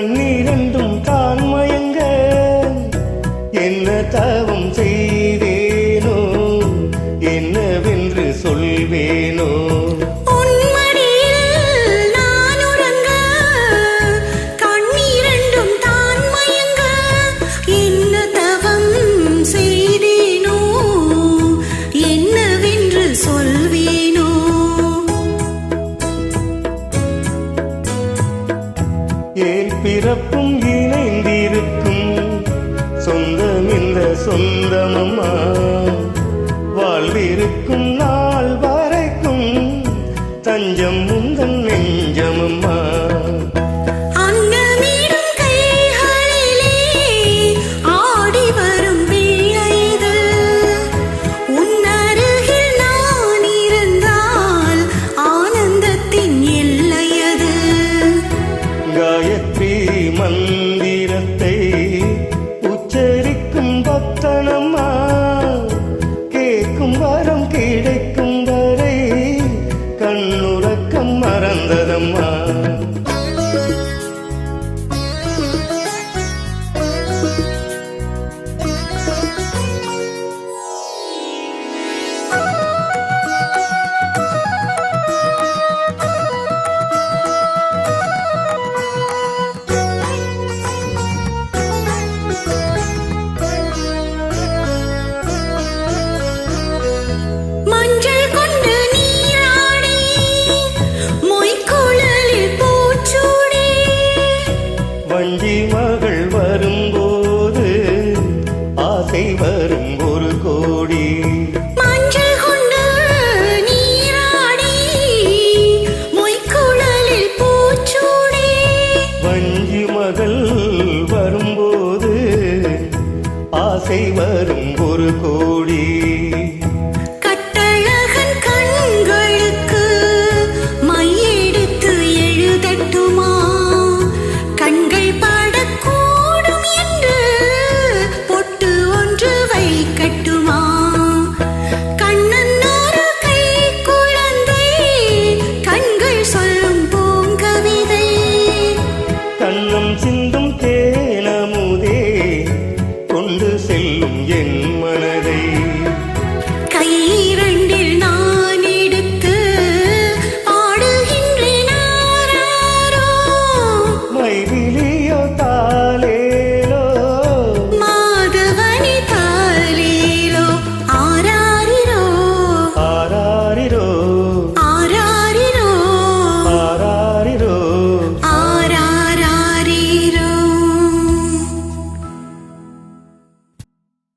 கண்ணீரண்டும் தான் மயங்க என்ன தவம் செய்தேனோ என்னவென்று சொல்வேனோ ஏன் பிறப்பும் இணைந்திருக்கும் சொந்தம் இந்த சொந்தமம்மா வாழ்விருக்கும் நாள் வரைக்கும் தஞ்சம் முந்தன் நெஞ்சமம்மா மந்திரத்தை உச்சரிக்கும் பக்தனம்மா கேட்கும் வரம் கிடைக்கும் வரை கண்ணுறக்கம் மறந்ததம்மா வஞ்சி மகள் வரும்போது ஆசை வரும் ஒரு கோடி மஞ்சள் கொண்டு நீராடி மொய்க்குழலில் பூச்சூடி வஞ்சி மகள் வரும்போது ஆசை வரும் ஒரு கோடி